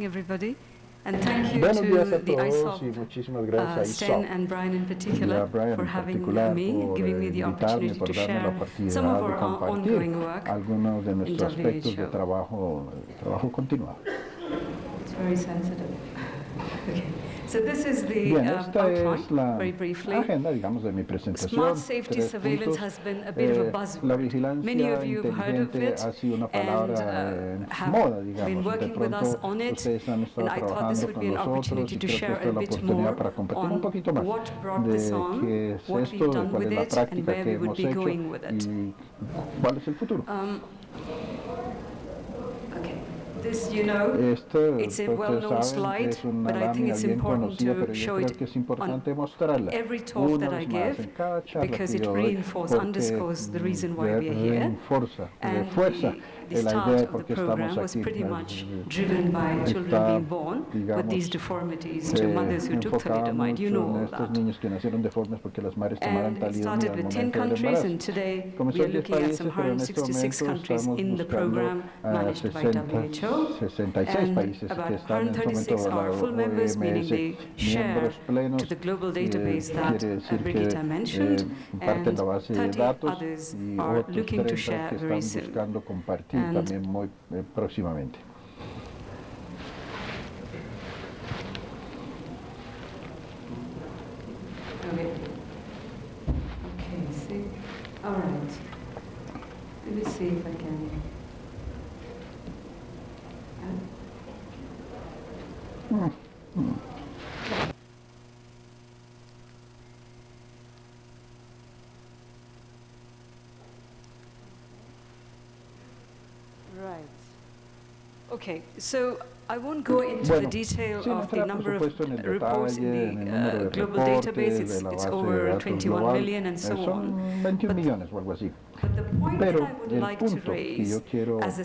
morning, everybody. And thank you Buenos días to a the todos y ISOP, muchísimas gracias a Sten ISOP and Brian in y a particular, Brian for en having particular me, por giving me the invitarme, opportunity por to darme la share some of oportunidad de our compartir ongoing work algunos de in nuestros aspectos de WHO. trabajo continuado. It's very sensitive. Okay. So this is the Bien, esta outline, es la very briefly. agenda, digamos, de mi presentación. Smart safety Tres surveillance puntos. has been a bit of a buzzword. La Many vigilancia of you have heard of inteligente it ha sido una and palabra have moda, been digamos. De working with us pronto on it, ustedes han estado and I thought this trabajando would con be an nosotros opportunity y to creo que share esta es a la bit oportunidad more para compartir un on poquito más what brought this de on, qué es what esto, we've de done cuál with es la it, and práctica where que we would hemos be hecho going with it. y cuál es el futuro. This, you know, it's a well-known slide, but I think it's important to show it on every talk that I give, because it underscores the reason why we are here. And the start of the program was pretty much driven by children being born with these deformities to mothers who took thalidomide. You know all that. And it started with 10 countries, and today we are looking at some 166 countries in the program managed by WHO. And about 136 are full members, meaning they share to the global database that Brigitte mentioned, and 30 others are looking to share very soon. And próximamente. Okay, see, all right. Let me see if I can. Right. Okay, so I won't go into the detail of the number of reports in the global database. It's over 21 million and so on. But the point that I would like to raise as the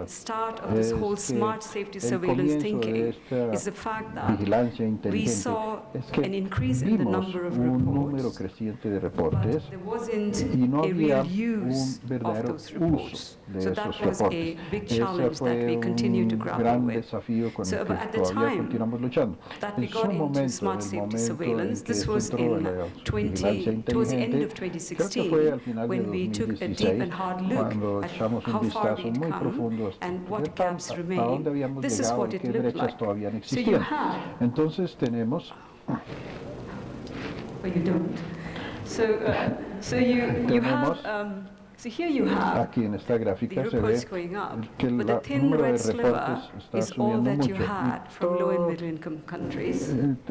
start of this whole smart safety surveillance thinking is the fact that we saw an increase in the number of reports, but there wasn't a real use of those reports. So that was a big challenge that we continue to grapple with. So at the time that we got into smart safety surveillance, this was towards the end of 2016, when we took a deep and hard look at how far we'd come and what gaps remain. This is what it looked like. So you have, but you don't. So you have. So here you have the reports going up, but the thin red sliver is all that you had from low and middle income countries. And if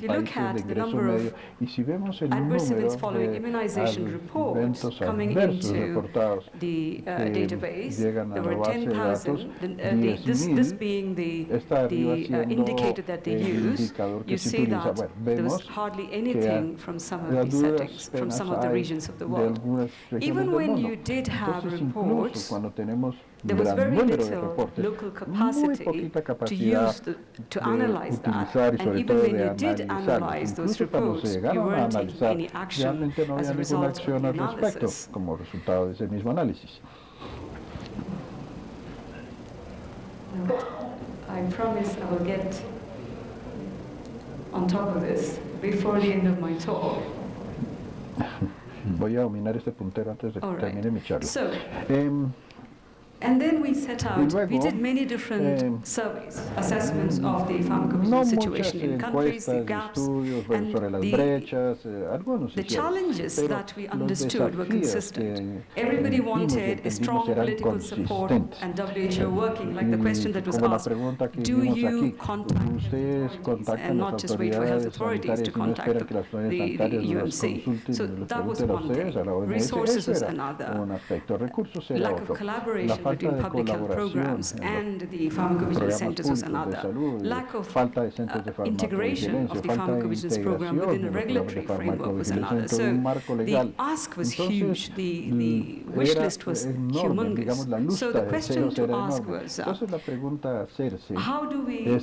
you look at the number of adverse events following immunization reports coming into the database, there were 10,000. This being the indicator that they use, you see that there was hardly anything from some of these settings, from some of the regions of the world. Even when you did have reports, there was very little local capacity to analyze that. And even when you did analyze those reports, you weren't taking any action as a result of the analysis. I promise I will get on top of this before the end of my talk. Voy a dominar este puntero antes de que termine mi charla. So, and then we set out, we did many different surveys, assessments of the pharmacovigilance situation in countries, the gaps, and the challenges that we understood were consistent. Everybody wanted a strong political support and WHO working, like the question that was asked, do you contact the authorities and not just wait for health authorities to contact the UMC? So that was one thing. Resources was another. Lack of collaboration between public health programs and the pharmacovigilance centers was another. Lack of integration of the pharmacovigilance program within a regulatory framework was another. So the ask was huge, the wish list was humongous. So the question to ask was,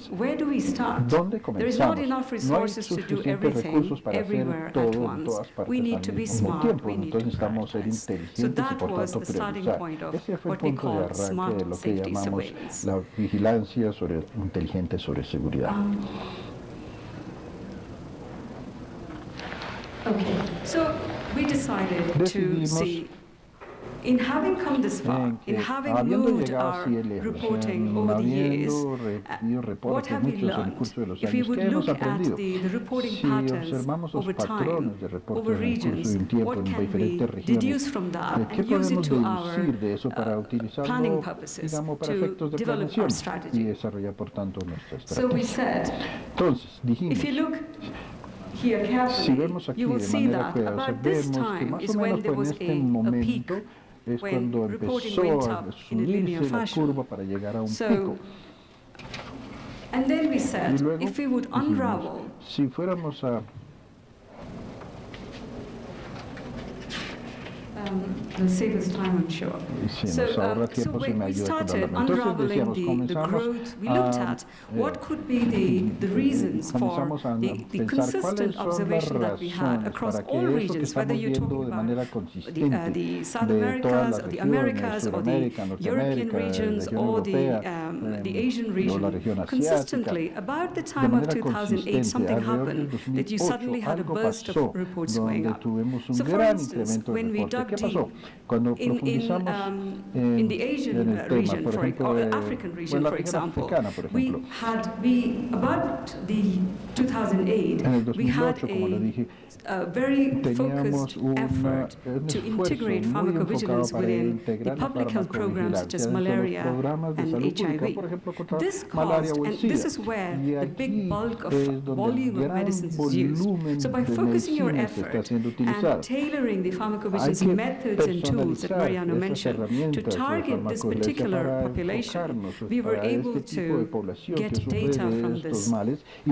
where do we start? There is not enough resources to do everything everywhere at once. We need to be smart, we need to prioritize. So that was the starting point of what we call call arranque de smart lo que safety llamamos surveillance. la vigilancia inteligente sobre seguridad. Okay, so we decided to see, in having come this far, in having moved our reporting over the years, what have we learned? If we would look at the reporting patterns over time, over regions, what can we deduce from that and use it to our planning purposes, to develop our strategy? So we said, if you look here carefully, you will see that about this time is when there was a peak, when reporting went up in a linear fashion. So, and then we said, if we would unravel it'll save us time, I'm sure. So when we started unraveling the growth, we looked at what could be the reasons for the consistent observation that we had across all regions, whether you're talking about the South Americas, or the Americas, or the European regions, or the Asian region. Consistently, about the time of 2008, something happened that you suddenly had a burst of reports going up. So for instance, when we dug deep in the Asian region, or African region, for example, about the 2008, we had a very focused effort to integrate pharmacovigilance within the public health programs such as malaria and HIV. This caused, and this is where the big bulk of volume of medicines is used. So by focusing your effort and tailoring the pharmacovigilance methods and tools that Mariano mentioned to target this particular population, we were able to get data from this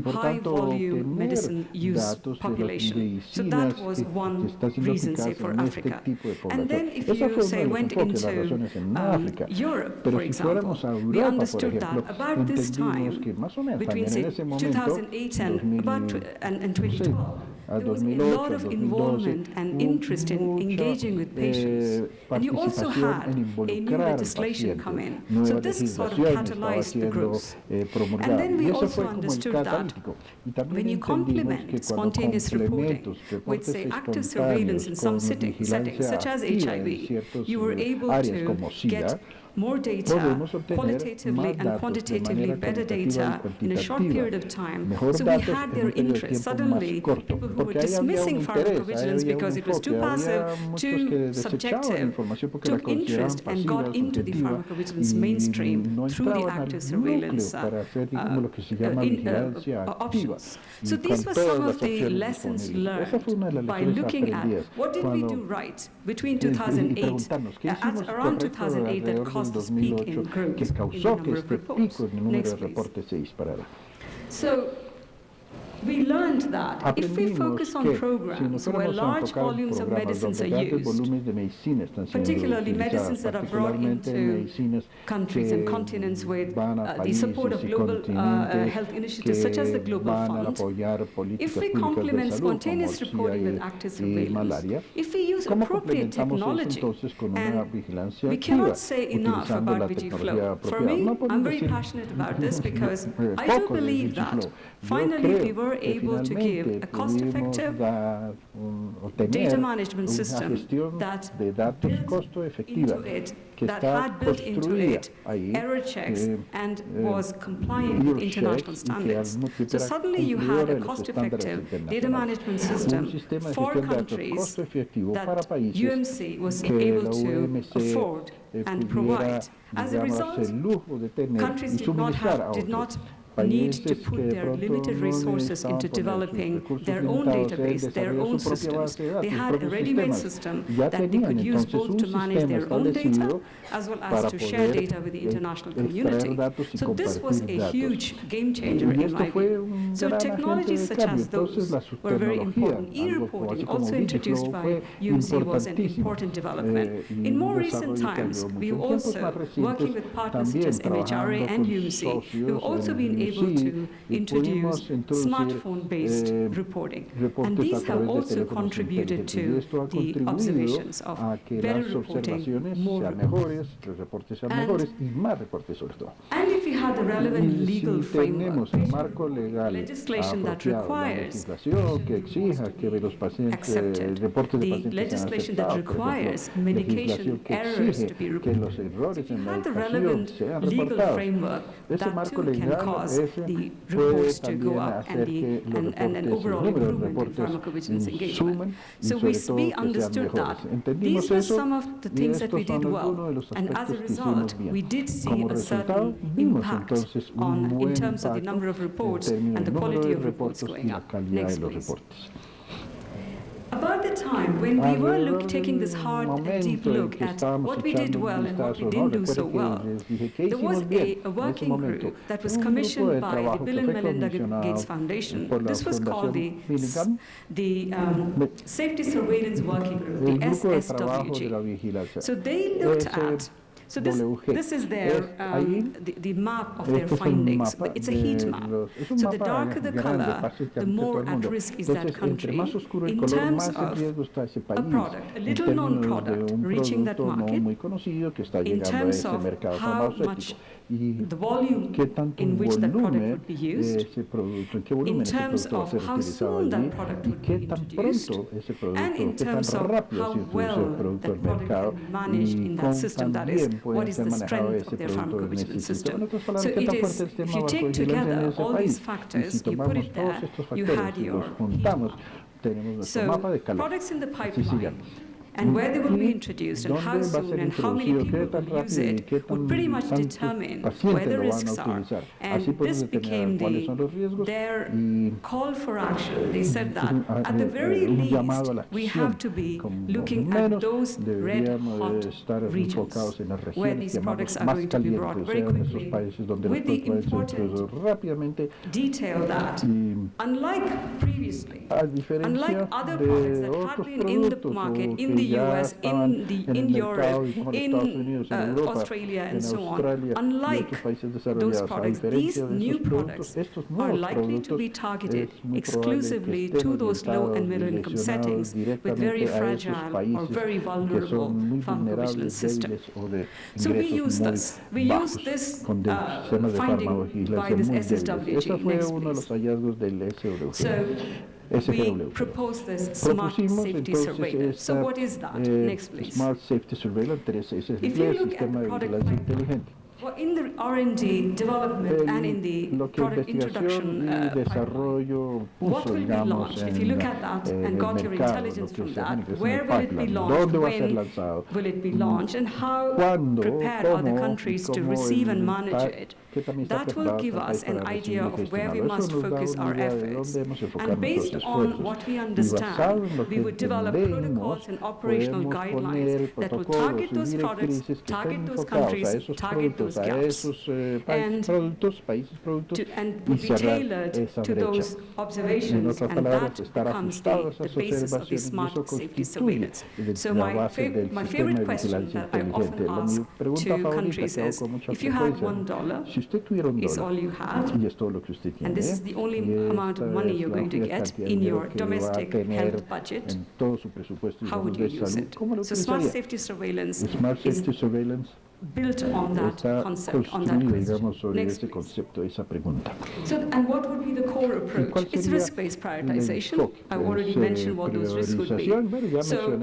high volume medicine use population. So that was one reason, say, for Africa. And then if you, say, went into Europe, for example, we understood that about this time, between, say, 2008 and 2012, there was a lot of involvement and interest in engaging with patients. And you also had a new legislation come in. So this sort of catalyzed the growth. And then we also understood that when you complement spontaneous reporting with, say, active surveillance in some settings, such as HIV, you were able to get more data, qualitatively and quantitatively better data in a short period of time. So we had their interest. Suddenly, people who were dismissing pharmacovigilance because it was too passive, too subjective, took interest and got into the pharmacovigilance mainstream through the active surveillance options. So these were some of the lessons learned by looking at what did we do right between 2008, at around 2008, that caused this peak in growth in the number of reports. Next, please. So we learned that if we focus on programs where large volumes of medicines are used, particularly medicines that are brought into countries and continents with the support of global health initiatives such as the Global Fund, if we complement spontaneous reporting with active surveillance, if we use appropriate technology, and we cannot say enough about VigiFlow. For me, I'm very passionate about this because I do believe that finally we were able to give a cost-effective data management system that had built into it error checks and was compliant with international standards. So suddenly you had a cost-effective data management system for countries that UMC was able to afford and provide. As a result, countries did not need to put their limited resources into developing their own database, their own systems. They had a ready-made system that they could use both to manage their own data as well as to share data with the international community. So this was a huge game changer in my view. So technologies such as those were very important. E-reporting, also introduced by UMC, was an important development. In more recent times, we've also, working with partners such as MHRA and UMC, we've also been able to introduce smartphone-based reporting. And these have also contributed to the observations of better reporting, more reporting. And if we have the relevant legal framework, legislation that requires accepted, the legislation that requires medication errors to be reported. So if you have the relevant legal framework, that too can cause the reports to go up and an overall improvement in pharmacovigilance engagement. So we understood that these were some of the things that we did well, and as a result, we did see a certain impact in terms of the number of reports and the quality of reports going up. Next, please. About the time when we were taking this hard and deep look at what we did well and what we didn't do so well, there was a working group that was commissioned by the Bill and Melinda Gates Foundation. This was called the Safety Surveillance Working Group, the SSWG. So they looked at So this is their the map of their findings. But it's a heat map. So the darker the color, the more at risk is that country in terms of a product, a little known product reaching that market, in terms of how much the volume in which that product would be used, in terms of how soon that product would be introduced, and in terms of how well that product can be managed in that system, that is, what is the strength of their pharmacovigilance system. So it is, if you take together all these factors, you put it there, you had your heat map. So products in the pipeline, and where they will be introduced and how soon and how many people will use it would pretty much determine where the risks are. And this became their call for action. They said that at the very least, we have to be looking at those red-hot regions where these products are going to be brought very quickly, with the important detail that, unlike previously, unlike other products that had been in the market, in the US, in Europe, in Australia, and so on, unlike those products, these new products are likely to be targeted exclusively to those low and middle income settings with very fragile or very vulnerable pharmacovigilance systems. So we use this. We use this finding by this SSWG. Next, please. So we propose this smart safety surveillance. So what is that? Next, please. Smart safety surveillance. If you look at the product pipeline, well, in the R&D development and in the product introduction pipeline, what will be launched? If you look at that and got your intelligence from that, where will it be launched, when will it be launched, and how prepared are the countries to receive and manage it? That will give us an idea of where we must focus our efforts. And based on what we understand, we would develop protocols and operational guidelines that will target those products, target those countries, target those gaps, and would be tailored to those observations, and that becomes the basis of the smart safety surveillance. So my favorite question that I often ask to countries is, if you had $1, is all you had, and this is the only amount of money you're going to get in your domestic health budget, how would you use it? So smart safety surveillance is built on that concept, on that question. Next, so, and what would be the core approach? It's risk-based prioritization. I've already mentioned what those risks would be. So,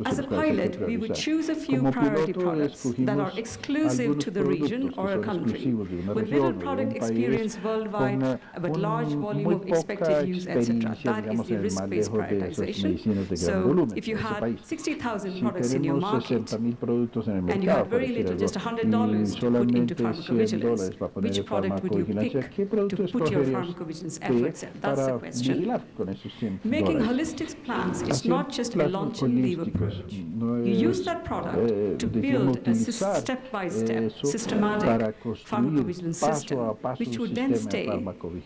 as a pilot, we would choose a few priority products that are exclusive to the region or a country, with little product experience worldwide, but large volume of expected use, etc. That is the risk-based prioritization. So, if you had 60,000 products in your market, and you had very little, just $100 to put into pharmacovigilance, which product would you pick to put your pharmacovigilance efforts in? That's the question. Making holistic plans is not just a launch and leave approach. You use that product to build a step-by-step, systematic pharmacovigilance system, which would then stay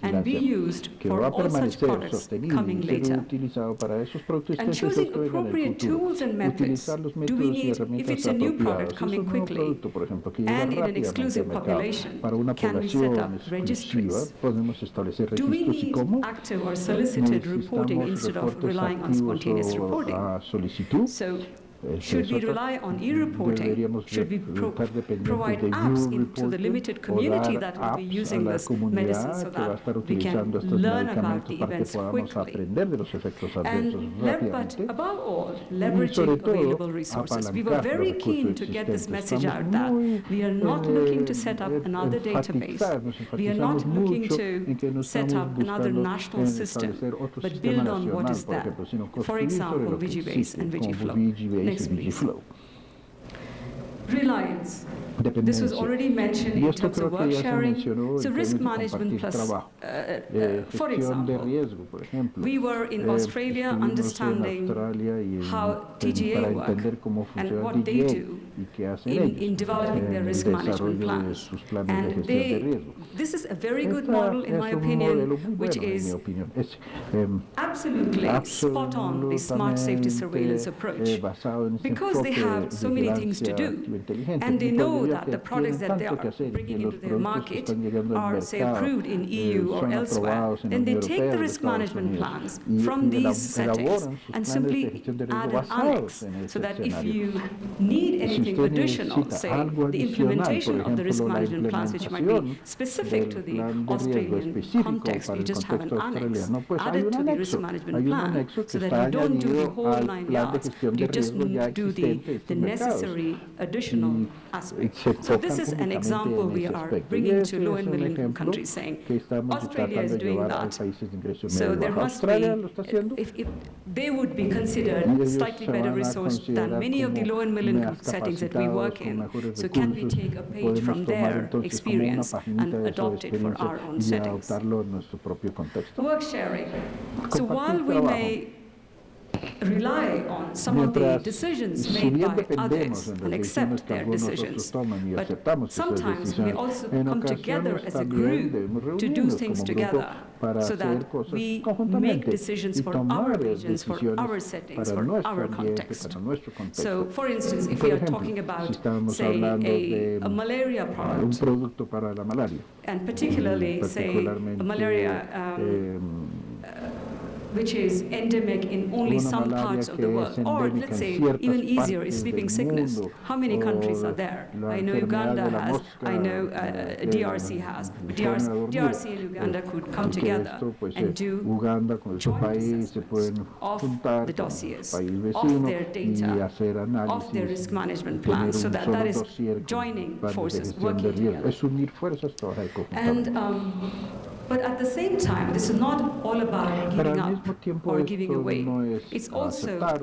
and be used for all such products coming later. And choosing appropriate tools and methods. Do we need, if it's a new product coming coming quickly, and in an exclusive population, can we set up registries? Do we need active or solicited reporting instead of relying on spontaneous reporting? So, should we rely on e-reporting? Should we provide apps into the limited community that will be using this medicine so that we can learn about the events quickly? But above all, leveraging available resources. We were very keen to get this message out that we are not looking to set up another database. We are not looking to set up another national system, but build on what is there. For example, Vigibase and Vigiflow. Next, please. Reliance. This was already mentioned in terms of work sharing. So risk management plus, for example, we were in Australia understanding how TGA work and what they do in developing their risk management plans. And this is a very good model, in my opinion, which is absolutely spot on the smart safety surveillance approach, because they have so many things to do, and they know that the products that they are bringing into their market are, say, approved in EU or elsewhere. Then they take the risk management plans from these settings and simply add an annex, so that if you need anything additional, say, the implementation of the risk management plans, which might be specific to the Australian context, you just have an annex added to the risk management plan, so that you don't do the whole 9 yards, you just do the necessary additional aspects. So this is an example we are bringing to low and middle income countries, saying Australia is doing that. So there must be, if they would be considered slightly better resourced than many of the low and middle income settings that we work in. So can we take a page from their experience and adopt it for our own settings? Work sharing. So while we may rely on some of the decisions made by others and accept their decisions, but sometimes we also come together as a group to do things together, so that we make decisions for our regions, for our settings, for our context. So, for instance, if we are talking about, say, a malaria product, and particularly, say, a malaria which is endemic in only some parts of the world, or let's say even easier is sleeping sickness. How many countries are there? I know Uganda has, I know DRC has, but DRC and Uganda could come together and do joint assessments of the dossiers, of their data, of their risk management plans, so that is joining forces, working together. And but at the same time, this is not all about giving up or giving away. It's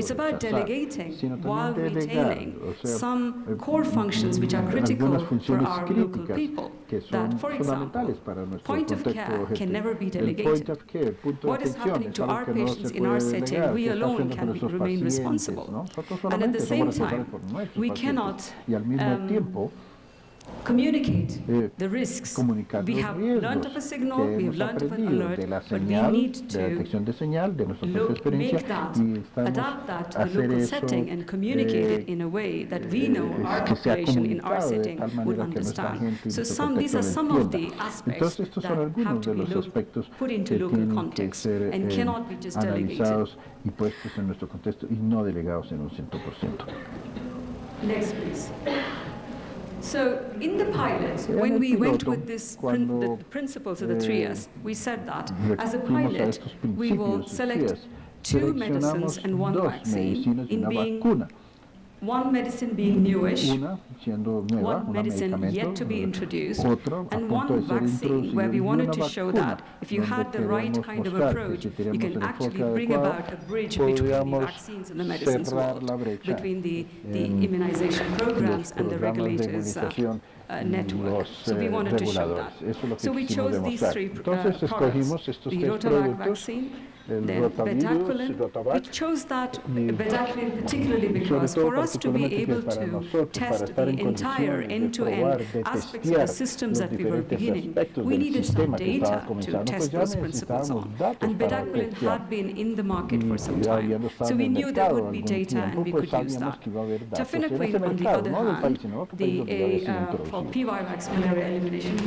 about delegating while retaining some core functions which are critical for our local people. That, for example, point of care can never be delegated. What is happening to our patients in our setting, we alone can remain responsible. And at the same time, we cannot communicate the risks. We have learned of a signal, we have learned of an alert, but we need to make that, adapt that to the local setting and communicate it in a way that we know our population in our setting would understand. So these are some of the aspects that have to be put into local context and cannot be just delegated. Next, please. So in the pilot, when we went with the principles of the 3S, we said that as a pilot, we will select 2 medicines and 1 vaccine, in being one medicine being newish, one medicine yet to be introduced, and 1 vaccine where we wanted to show that if you had the right kind of approach, you can actually bring about a bridge between the vaccines and the medicines world, between the immunization programs and the regulators network. So we wanted to show that. So we chose these 3 products, the Rotavac vaccine, then bedaquiline, it chose that bedaquiline particularly because for us to be able to test the entire end-to-end aspects of the systems that we were beginning, we needed some data to test those principles on. And bedaquiline had been in the market for some time, so we knew there would be data and we could use that. Tafenoquine, on the other hand, for PY-vax malaria elimination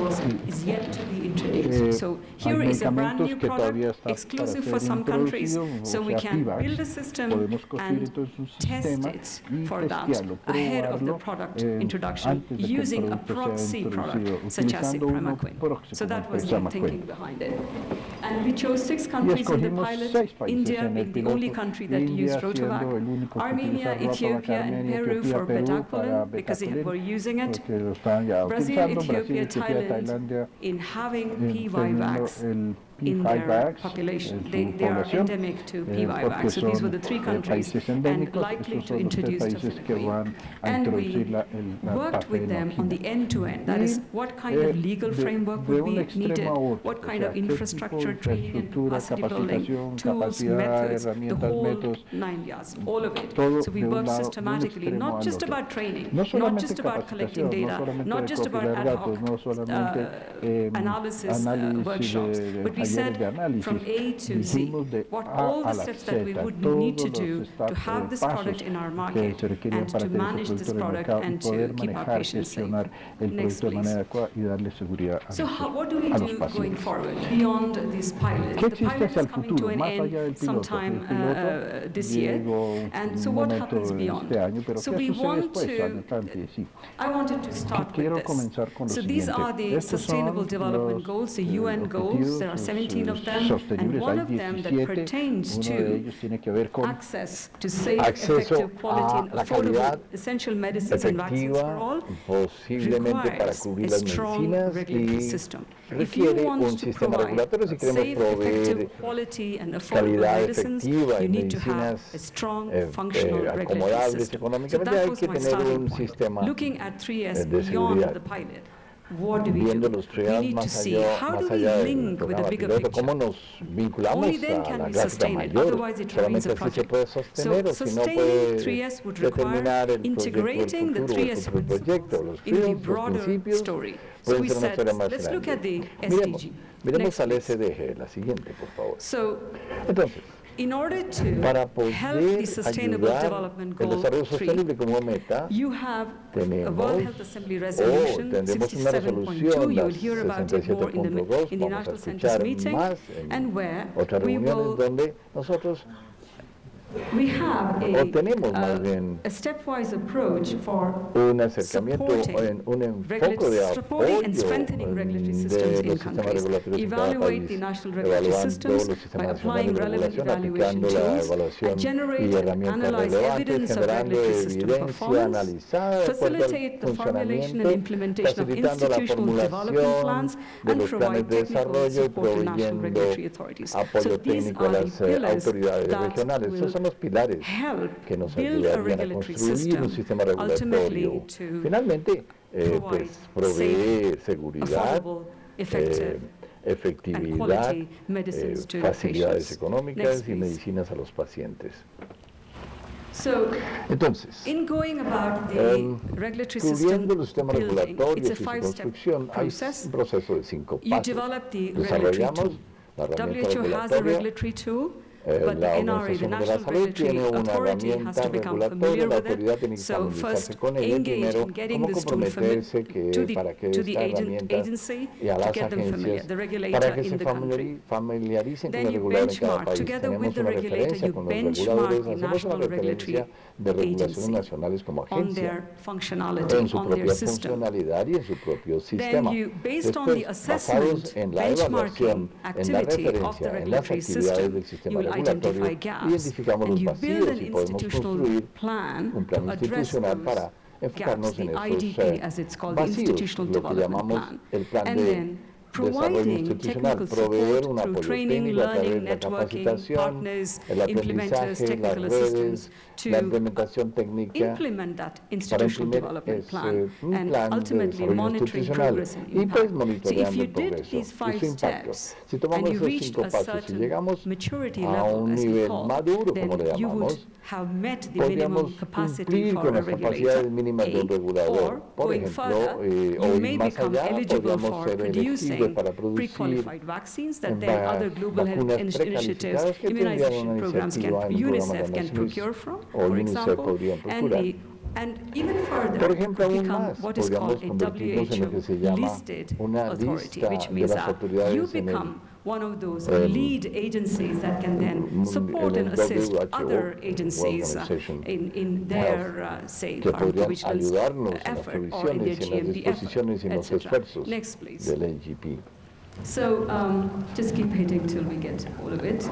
is yet to be introduced. So here is a brand new product, exclusive for some countries, so we can build a system and test it for that ahead of the product introduction using a proxy product such as ipramoquine. So that was the thinking behind it. And we chose 6 countries in the pilot, India being the only country that used Rotovac, Armenia, Ethiopia, and Peru for bedaquiline because they were using it, Brazil, Ethiopia, Thailand in having PY-vax in their population. They are endemic to PY-vax. So these were the 3 countries and likely to introduce tafenoquine. And we worked with them on the end-to-end. That is, what kind of legal framework would be needed, what kind of infrastructure, training and capacity building, tools, methods, the whole 9 yards, all of it. So we worked systematically, not just about training, not just about collecting data, not just about ad hoc analysis workshops, but we said from A to Z what all the steps that we would need to do to have this product in our market and to manage this product and to keep our patients safe. Next, please. So what do we do going forward beyond this pilot? The pilot is coming to an end sometime this year. And so what happens beyond? So we want to, I wanted to start with this. So these are the Sustainable Development Goals, the UN goals. There are 17 of them, and one of them that pertains to access to safe, effective, quality, and affordable essential medicines and vaccines for all requires a strong regulatory system. If you want to provide safe, effective, quality, and affordable medicines, you need to have a strong, functional regulatory system. So that was my starting point. Looking at 3S beyond the pilot. What do we do? We need to see how do we link with the bigger picture. Only then can we sustain it, otherwise it remains a project. So sustaining 3S would require integrating the 3S principles in the broader story. So we said, let's look at the SDG. So, in order to help the Sustainable Development Goal 3, you have a World Health Assembly Resolution 67.2. You will hear about it more in the National Centers meeting, and where we have a stepwise approach for supporting and strengthening regulatory systems in countries. Evaluate the national regulatory systems by applying relevant evaluation tools, generate and analyze evidence of regulatory system performance, facilitate the formulation and implementation of institutional development plans, and provide technical support to national regulatory authorities. So these are the pillars that will help build a regulatory system, ultimately to provide safe, affordable, effective, and quality medicines to patients. Next, please. So, in going about the regulatory system building, it's a 5-step process. You develop the regulatory tool. WHO has a regulatory tool. But the NRA, the National Regulatory Authority, has to become familiar with it. So first, engage in getting this tool to the agency to get them familiar, the regulator in the country. Then you benchmark, together with the regulator, you benchmark the national regulatory agency on their functionality, on their system. Then you, based on the assessment, benchmarking activity of the regulatory system, you will identify gaps, and you build an institutional plan to address those gaps, the IDP as it's called, the Institutional Development Plan. And then providing technical support through training, learning, networking, partners, implementers, technical assistance to implement that institutional development plan and ultimately monitoring progress and impact. So if you did these 5 steps and you reached a certain maturity level, as we call, then you would have met the minimum capacity for a regulator, or going further, you may become eligible for producing pre-qualified vaccines that then other global health initiatives, immunization programs, UNICEF can procure from, for example, and even further become what is called a WHO-listed authority, which means that you become one of those lead agencies that can then support and assist other agencies in their, say, pharmacovigilance effort or in their GMP effort, etc. Next, please. So just keep hitting till we get all of it.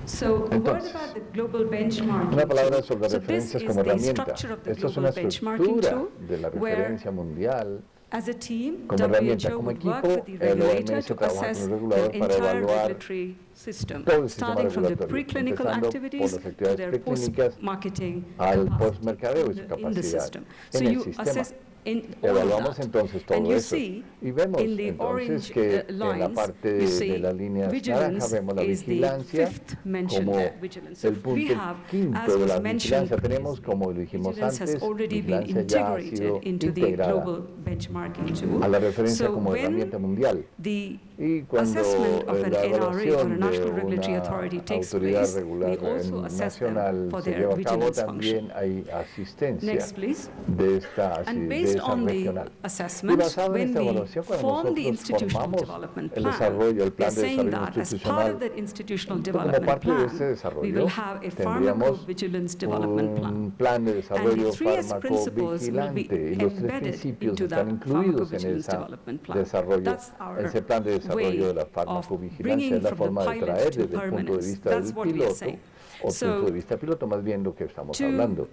So a word about the global benchmarking una palabra sobre tool. So this referencias is como the herramienta. structure of the Esto es global una benchmarking estructura tool, de la where referencia mundial. as a team, Como herramienta, WHO como would work equipo, with the regulator OMS to trabaja assess con el the regulador para entire evaluar regulatory system, todo el sistema starting from the regulatorio, preclinical empezando por activities las to actividades their preclínicas post-marketing al capacity postmercadeo y su in the capacidad system. So en el you sistema. assess in all Evaluamos of that. entonces And todo you eso see y vemos in the entonces orange que en la lines, parte you de see las líneas vigilance naranjas vemos la is the vigilancia 5th mentioned como there, vigilance. So el we punto have, quinto as de was la mentioned vigilancia. Tenemos, previously, como lo dijimos vigilance has antes, already been vigilancia ya ha sido integrated into the integrada global benchmarking tool. a la referencia So como when herramienta mundial. the Y cuando assessment of an la NRA or a evaluación national de regulatory una authority takes autoridad place, regular we also assess them nacional for se their lleva a cabo, vigilance function. también hay asistencia Next, please. de esta, And de based esa on the regional. Y assessment, basado en when esta we evaluación, cuando form the nosotros institutional formamos development el plan, desarrollo, el we are plan de saying desarrollo that as part institucional, of that institutional como development parte de este plan, we desarrollo, will have a tendríamos pharmacovigilance development plan. un plan de And desarrollo the 3S principles will be farmacovigilante y los 3 embedded principios into están that incluidos en pharmacovigilance ese development plan. desarrollo, That's our ese plan de desarrollo de la way of farmacovigilancia. bringing Es la from the forma de pilot traer to desde el punto de permanence. vista That's del what we are piloto saying. o So, punto de vista piloto, más bien lo que estamos to hablando.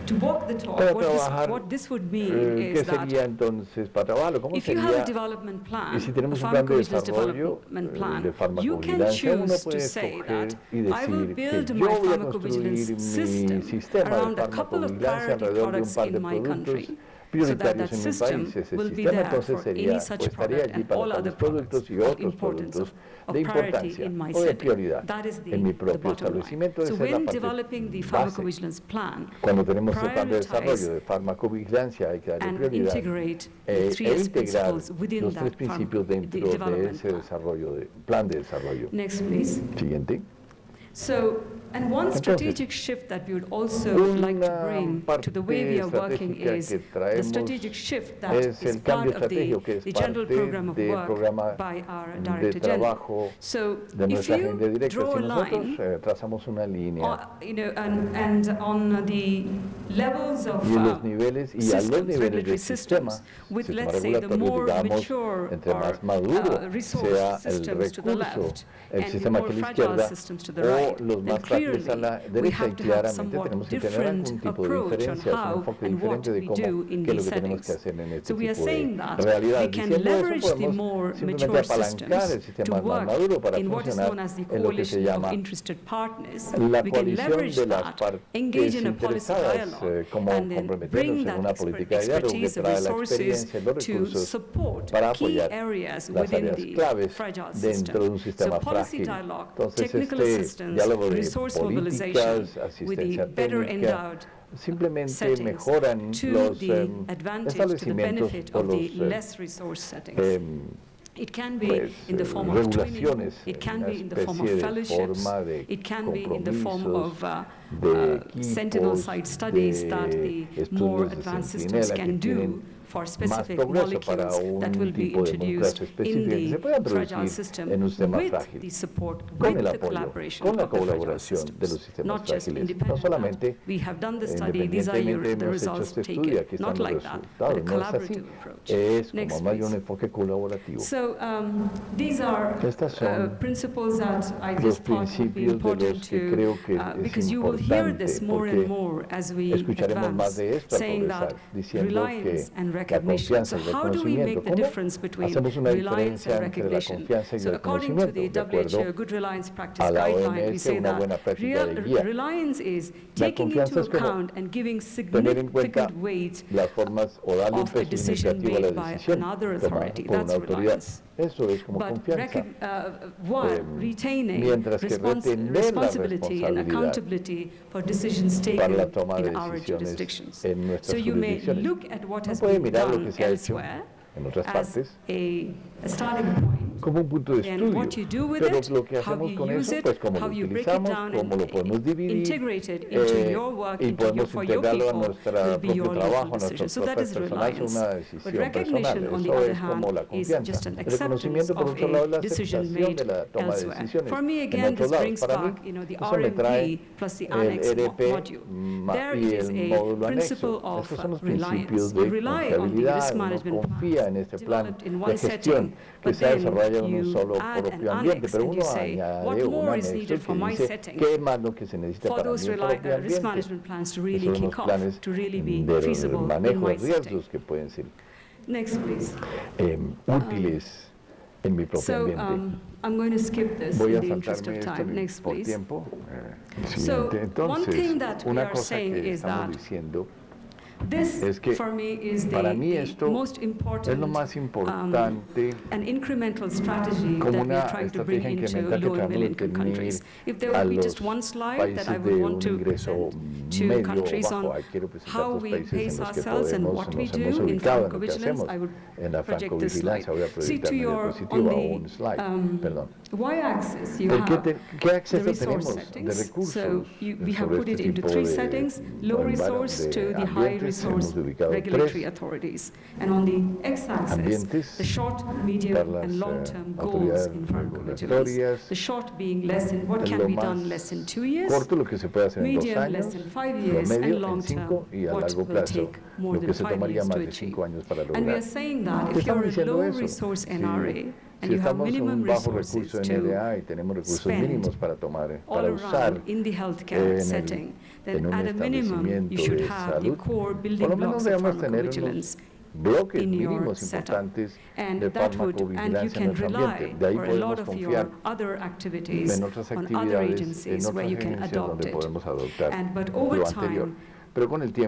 To walk the talk, Para trabajar, what this would mean ¿qué is that sería entonces para trabajarlo? ¿Cómo if you have a sería? development plan, Y si a tenemos un plan de pharmacovigilance desarrollo development plan, de you can farmacovigilancia, uno choose to puede say escoger that y I will decir que build yo my voy a construir pharmacovigilance mi system sistema de around a couple of farmacovigilancia priority alrededor de un products par de in my productos country, so that prioritarios that en mi system país. Ese will be sistema there entonces for sería, any such pues estaría product allí and para all other tales productos products y of otros importance, productos of de priority importancia in my o de setting. prioridad That is en mi the propio bottom line. establecimiento. So Esa es la when parte developing the base. pharmacovigilance plan, Cuando tenemos el plan de prioritize desarrollo de farmacovigilancia hay que darle and prioridad integrate the e 3S integrar principles within los 3 that principios dentro de development ese plan. desarrollo, plan de desarrollo. Next, please. Siguiente. So, and one strategic shift that we would also like to bring to the way we are working is the strategic shift that is part of the general program of work by our Director General. So, if you draw a line, trazamos una línea and on the levels of systems, regulatory systems, with, let's say, the more mature or resource systems to the left, and the more fragile systems to the right, then clearly we have to have somewhat different approach on how and what we do in these settings. So we are saying that we can leverage the more mature systems to work in what is known as the coalition of interested partners. We can leverage that, engage in a policy dialogue, and then bring that expertise and resources to support key areas within the fragile system. So policy dialogue, technical assistance, resource mobilization with the better endowed settings to the advantage, to the benefit of the less resource settings. It can be in the form of training, it can be in the form of fellowships, it can be in the form of sentinel site studies that the more advanced systems can do for specific molecules that will be introduced in the fragile system with the support, with the collaboration of the fragile systems, not just independent. We have done the study, these are the results taken, not like that, but a collaborative approach. Next, please. So these are principles that I just thought would be important to, because you will hear this more and more as we advance, saying that reliance and recognition. So how do we make the difference between reliance and recognition? So according to the WHO Good Reliance Practice Guideline, we say that reliance is taking into account and giving significant weight of a decision made by another authority. That's reliance. But while retaining responsibility and accountability for decisions taken in our jurisdictions. So you may look at what has been done elsewhere as a starting point. Como un punto de estudio, and what you do with pero it, lo que how hacemos you con use eso, it, pues como how lo you break it down utilizamos, cómo lo podemos and dividir, integrate it into your work, for your people, will be your local decision. So that is reliance. But recognition, on the other hand, is just an acceptance of a decision made elsewhere. For me, again, this brings back, the RMP plus the annex module. There it is a principle of reliance. You rely on the risk management plans developed in one setting, but then you add an annex and you say, what more is needed for my setting for those risk management plans to really kick off, to really be feasible in my setting. Next, please. En mi propio ambiente. I'm going to skip this in the interest of time. Next, please. So, one thing that we are saying is that this, for me, is the most important an incremental strategy that we are trying to bring into low and middle income countries. If there would be just one slide that I would want to present to countries on how we pace ourselves and what we do in pharmacovigilance, I would project this slide. See, to your, on the y-axis, you have the resource settings. So we have put it into 3 settings, low resource to the high resource regulatory authorities. And on the x-axis, the short, medium, and long-term goals in pharmacovigilance. The short being less than what can be done less than 2 years, medium less than 5 years, and long-term what will take more than 5 years to achieve. And we are saying that if you're a low-resource NRA, and you have minimum resources to spend all around in the healthcare setting, then at a minimum you should have the core building blocks of pharmacovigilance in your setup. And that would, and you can rely for a lot of your other activities on other agencies where you can adopt it. But over time,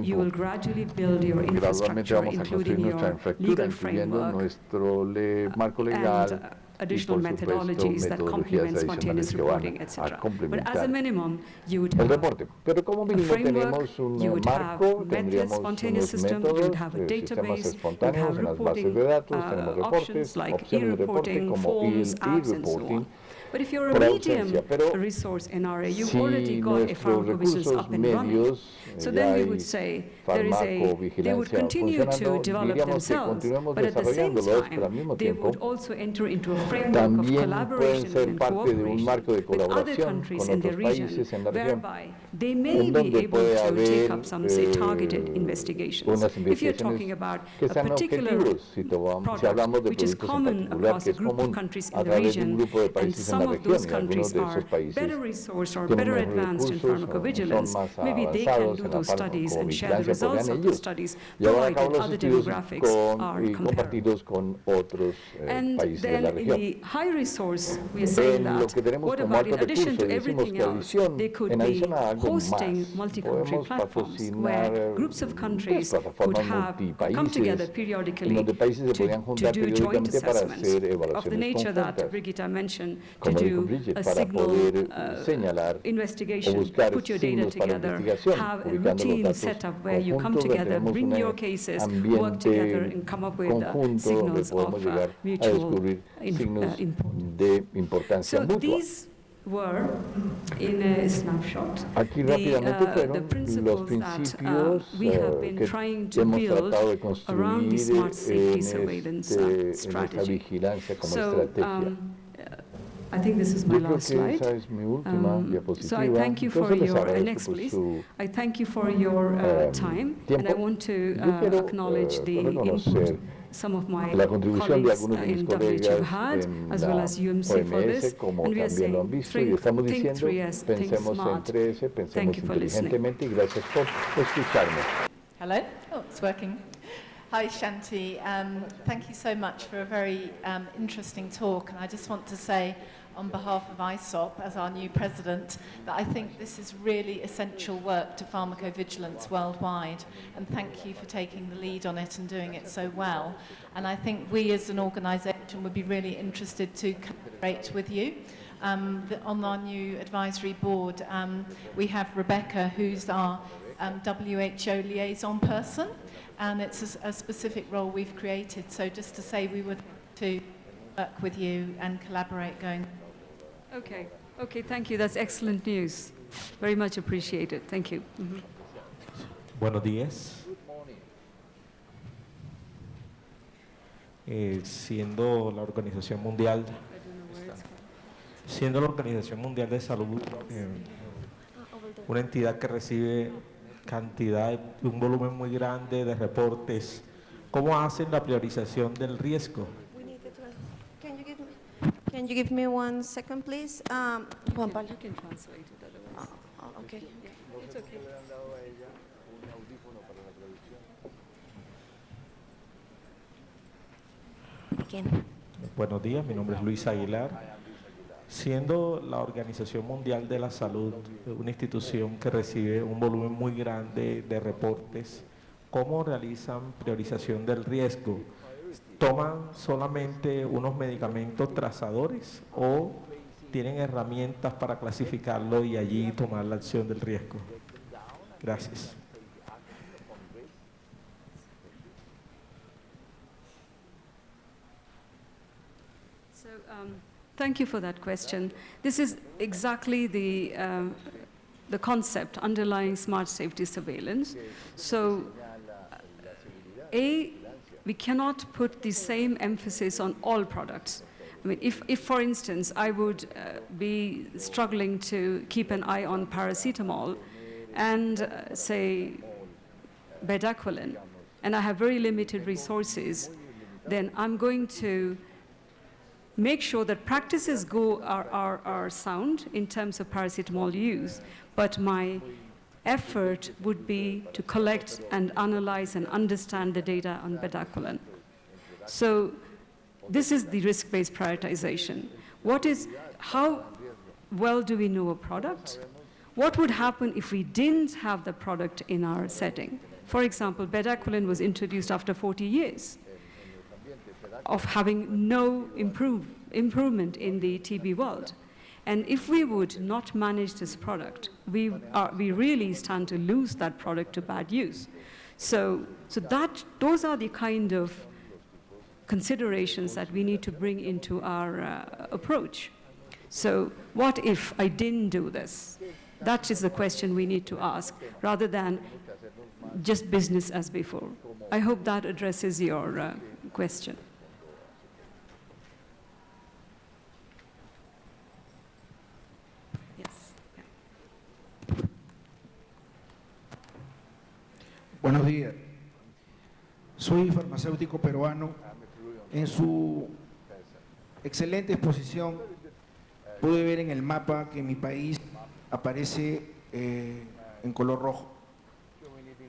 you will gradually build your infrastructure, including your legal framework and additional methodologies that complement spontaneous reporting, etc. But as a minimum, you would have a framework, you would have methods, spontaneous system, you would have a database, you would have reporting options like e-reporting, forms, apps, and so on. But if you're a medium resource NRA, you've already got a pharmacovigilance up and running. So then we would say they would continue to develop themselves, but at the same time, they would also enter into a framework of collaboration and cooperation with other countries in the region, whereby they may be able to take up some, say, targeted investigations. If you're talking about a particular product which is common across a group of countries in the region, and some of those countries are better resourced or better advanced in pharmacovigilance, maybe they can do those studies and share the results of those studies, provided other demographics are comparable. And then in the high resource, we are saying that, what about in addition to everything else, they could be hosting multi-country platforms where groups of countries would have come together periodically to do joint assessments of the nature that Brigitte mentioned, to do a signal investigation, put your data together, have a routine setup where you come together, bring your cases, work together, and come up with signals of mutual importance. So these were, in a snapshot, the principles that we have been trying to build around the smart safety surveillance strategy. So, I think this is my last slide. So I thank you for your, next please. I thank you for your time, and I want to acknowledge the input some of my colleagues in WHO had, as well as UMC for this, and we are saying, think 3S, think smart. Thank you for listening. Hello? Oh, it's working. Hi, Shanti. Thank you so much for a very interesting talk. And I just want to say, on behalf of ISOP, as our new president, that I think this is really essential work to pharmacovigilance worldwide. And thank you for taking the lead on it and doing it so well. And I think we as an organisation would be really interested to collaborate with you. On our new advisory board, we have Rebecca, who's our WHO liaison person, and it's a specific role we've created. So just to say, we would like to work with you and collaborate going. Okay, thank you. That's excellent news. Very much appreciated. Thank you. Buenos días. Siendo la Organización Mundial de Salud una entidad que recibe un volumen muy grande de reportes, ¿cómo hacen la priorización del riesgo? Can you give me 1 second, please? You can translate it otherwise. Okay. Yeah, it's okay. Again. Buenos días, mi nombre es Luis Aguilar. Siendo la Organización Mundial de la Salud una institución que recibe un volumen muy grande de reportes, ¿cómo realizan priorización del riesgo? ¿Toman solamente unos medicamentos trazadores o tienen herramientas para clasificarlo y allí tomar la acción del riesgo? Gracias. So, thank you for that question. This is exactly the concept underlying smart safety surveillance. So, we cannot put the same emphasis on all products. I mean, if for instance, I would be struggling to keep an eye on paracetamol and say bedaquiline, and I have very limited resources, then I'm going to make sure that practices are sound in terms of paracetamol use, but my effort would be to collect and analyze and understand the data on bedaquiline. So this is the risk-based prioritization. How well do we know a product? What would happen if we didn't have the product in our setting? For example, bedaquiline was introduced after 40 years of having no improvement in the TB world. And if we would not manage this product, we really stand to lose that product to bad use. So those are the kind of considerations that we need to bring into our approach. So what if I didn't do this? That is the question we need to ask, rather than just business as before. I hope that addresses your question. Buenos días. Soy farmacéutico peruano. En su excelente exposición pude ver en el mapa que mi país aparece en color rojo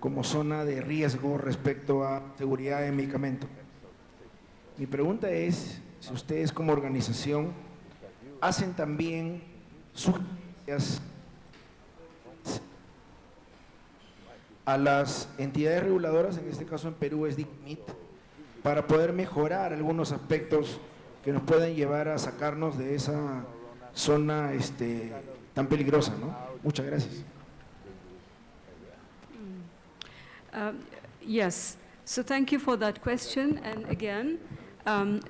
como zona de riesgo respecto a seguridad de medicamentos. Mi pregunta es si ustedes como organización hacen también sugerencias a las entidades reguladoras, en este caso en Perú es DICMIT, para poder mejorar algunos aspectos que nos pueden llevar a sacarnos de esa zona tan peligrosa, ¿no? Muchas gracias. Yes, so thank you for that question. And again,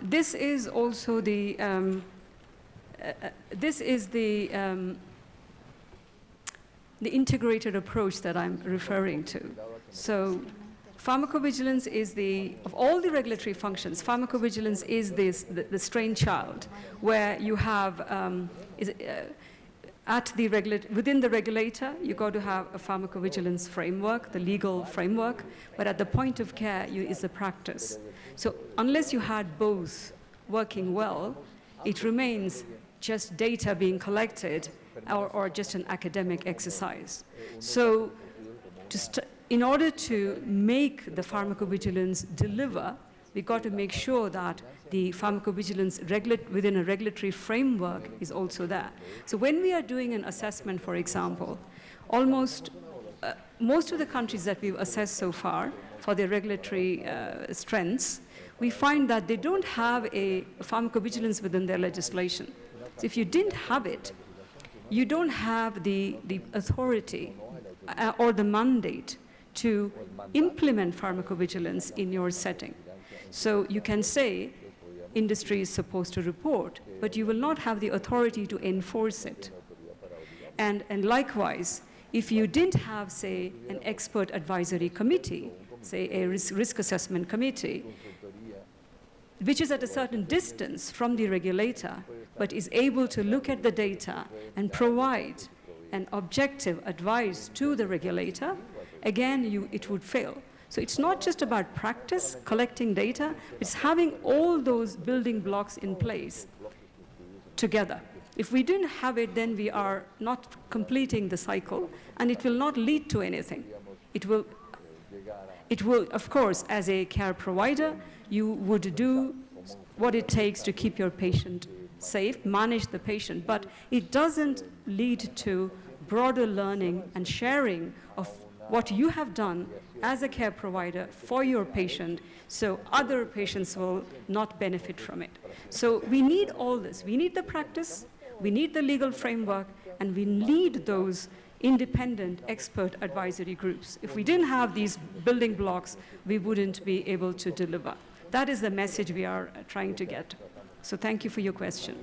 this is also the integrated approach that I'm referring to. So pharmacovigilance is of all the regulatory functions, pharmacovigilance is the strange child, where you have, within the regulator, you got to have a pharmacovigilance framework, the legal framework, but at the point of care is the practice. So unless you had both working well, it remains just data being collected or just an academic exercise. So in order to make the pharmacovigilance deliver, we've got to make sure that the pharmacovigilance within a regulatory framework is also there. So when we are doing an assessment, for example, most of the countries that we've assessed so far for their regulatory strengths, we find that they don't have a pharmacovigilance within their legislation. So if you didn't have it, you don't have the authority or the mandate to implement pharmacovigilance in your setting. So you can say industry is supposed to report, but you will not have the authority to enforce it. And likewise, if you didn't have, say, an expert advisory committee, say a risk assessment committee, which is at a certain distance from the regulator, but is able to look at the data and provide an objective advice to the regulator, again, it would fail. So it's not just about practice, collecting data, it's having all those building blocks in place together. If we didn't have it, then we are not completing the cycle, and it will not lead to anything. It will, of course, as a care provider, you would do what it takes to keep your patient safe, manage the patient, but it doesn't lead to broader learning and sharing of what you have done as a care provider for your patient, so other patients will not benefit from it. So we need all this. We need the practice, we need the legal framework, and we need those independent expert advisory groups. If we didn't have these building blocks, we wouldn't be able to deliver. That is the message we are trying to get. So thank you for your question.